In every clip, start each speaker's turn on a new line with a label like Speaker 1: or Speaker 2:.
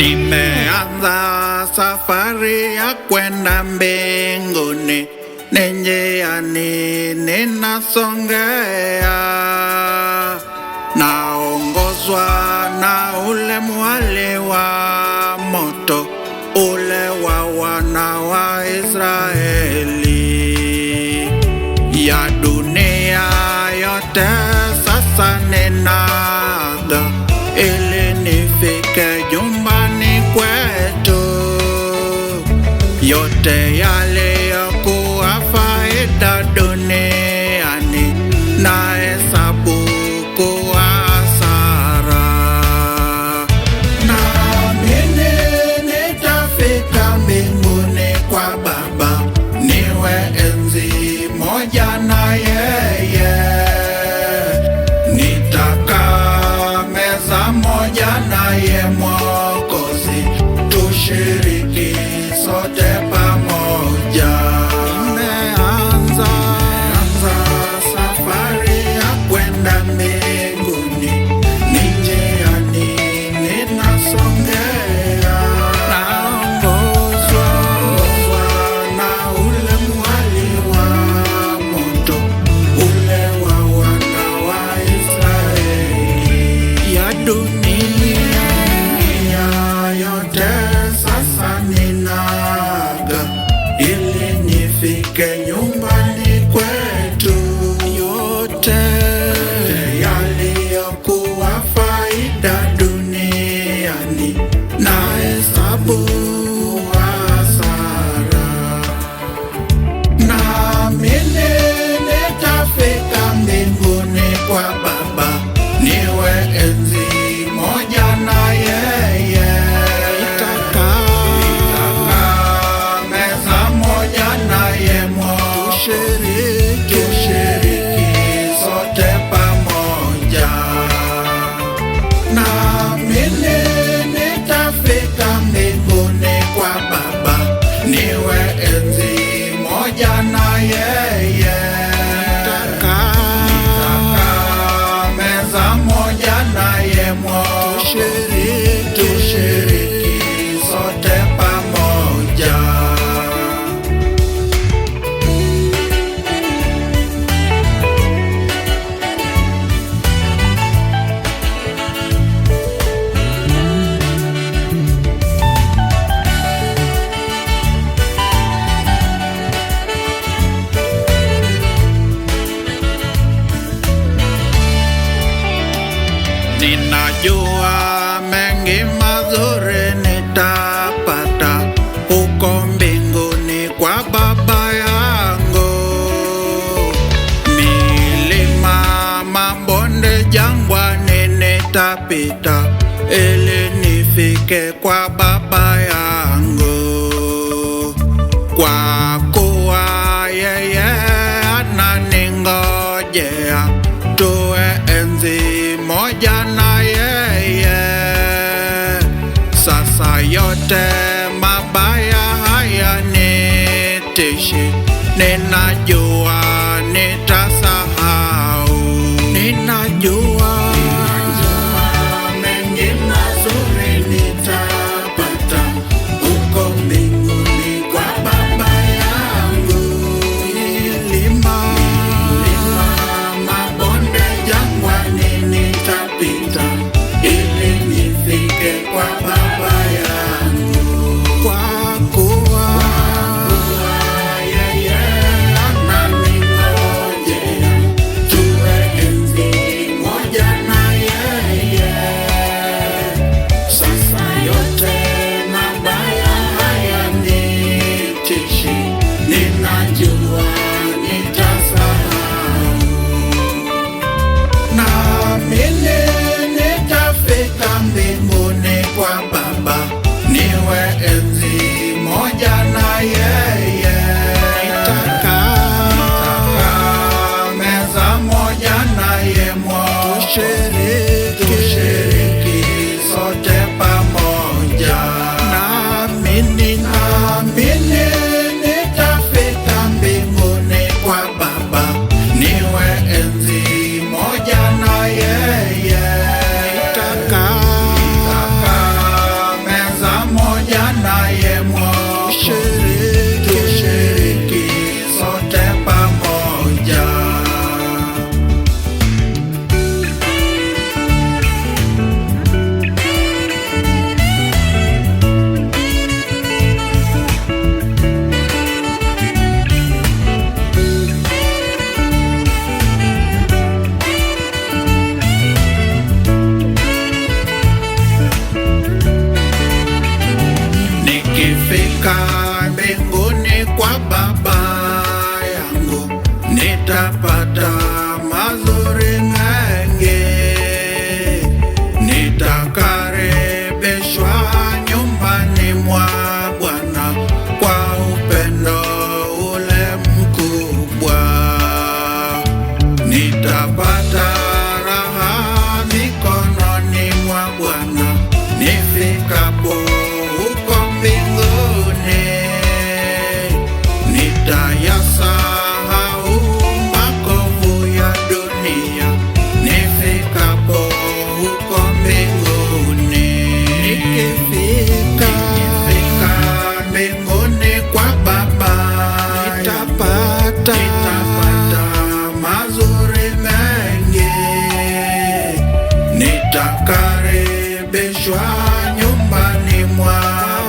Speaker 1: Nimeanza safari ya kwenda mbinguni, ni njiani ninasongea, naongozwa na ule mwali wa moto, ule wa wana wa Israeli. Ya dunia yote sasa ninaga, ili nifike nyumbani kwetu. Yote yaliyokuwa faida duniani nahesabu kuwa hasara. Naamini nitafika mbinguni kwa Baba, niwe enzi moja na yeye. Nitakaa meza moja naye Mwokozi, tushiriki sote pamoja. Nimeanza safari ya kwenda mbinguni, ni njiani ninasongea, naongozwa na ule mwali wa moto, ule wa wana wa Israeli. Ya dunia yote sasa ninaga, ili nifike nyumbani kwetu. Yote yaliyokuwa faida duniani nahesabu hasara. Naamini nitafika mbinguni kwa Baba, niwe enzi moja na yeye. Nitakaa meza moja naye Mwokozi, tushiriki sote pamoja. Naamini nitafika mbinguni kwa Baba, niwe enzi moja na yeye. Nitakaa meza moja naye Mwokozi, tushiriki sote pamoja. Ninajua mengi mazuri nitapata huko mbinguni kwa Baba yangu. Milima, mabonde, jangwani nitapita, ili nifike kwa Baba yangu. Kwa kuwa yeye ananingojea, tuwe enzi moja na yeye. Sasa yote mabaya hayanitishi, ninajua nitasahau. Ninajua mengi mazuri nitapata huko mbinguni kwa Baba yangu. Milima, mabonde, jangwani nitapita, ili nifike kwa Baba yangu. nifikapo huko mbinguni, nitayasahau makovu ya dunia. Nifikapo huko mbinguni, nikifika mbinguni kwa Baba, nitapata mazuri mengi, nitakaribishwa nyumbani mwa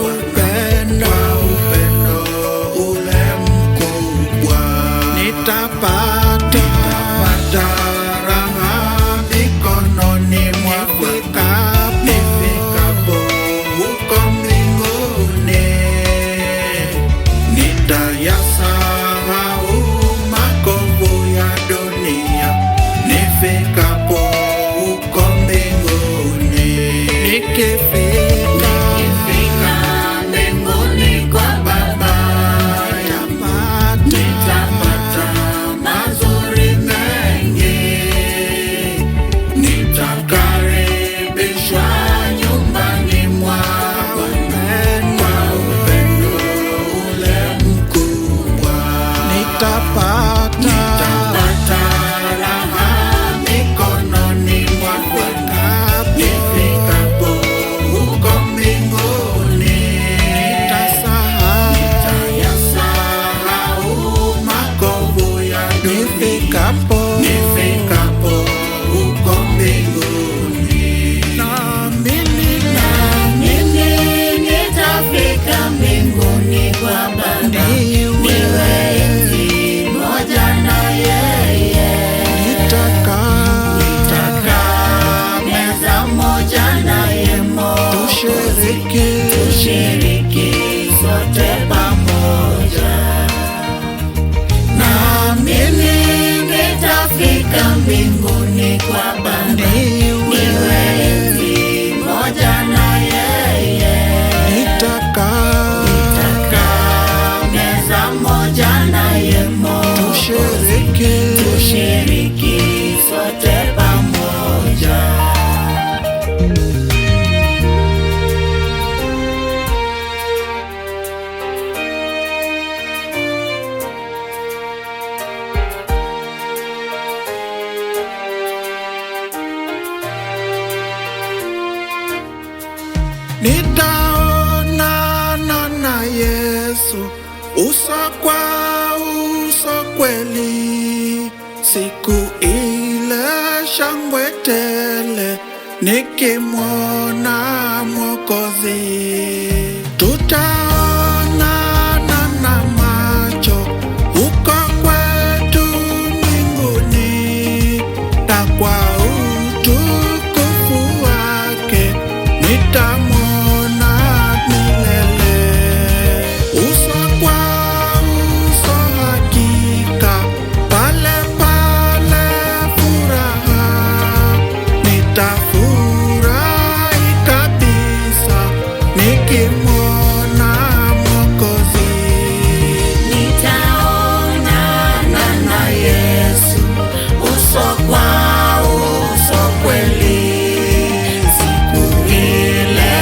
Speaker 1: upendo ule mkubwa, nitapata raha mikononi mwako. Nifikapo huko mbinguni, nitayasahau makovu ya dunia. Nifikapo huko mbinguni, nikifika mbinguni kwa Baba, nitapata mazuri mengi, nitakaribishwa nyumbani mwa upendo ule mkubwa, nitapata raha mikononi mwako. Nifikapo huko mbinguni, nitayasahau makovu ya dunia. Nifikapo huko mbinguni, naamini
Speaker 2: nitafika mbinguni kwa Baba, niwe enzi moja na yeye, nitakaa meza moja naye Mwokozi, tushiriki sote pamoja. Naamini nitafika mbinguni kwa Baba, niwe enzi moja na yeye, nitakaa meza moja naye Mwokozi, tushiriki sote pamoja.
Speaker 1: nitaonana na Yesu uso kwa uso kweli, siku ile shangwe tele, nikimwona Mwokozi. Tutaonana na macho huko kwetu mbinguni, na kwa utukufu wake nitamwona milele. Uso kwa uso, hakika pale pale furaha, nitafurahi kabisa nikimwona Mwokozi.
Speaker 2: Nitaonana na Yesu uso kwa uso kweli, siku ile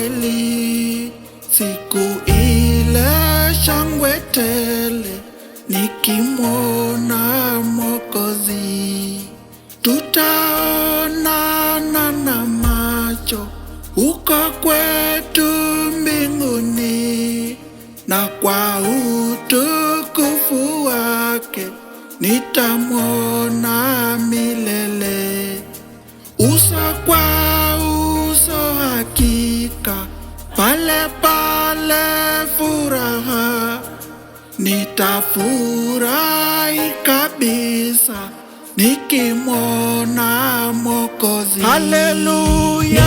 Speaker 1: kweli, siku ile shangwe tele, nikimwona Mwokozi. Tutaonana na macho huko kwetu mbinguni, na kwa utukufu wake nitamwona milele. Uso kwa uso, hakika pale pale furaha, nitafurahi kabisa nikimwona Mwokozi. Haleluya.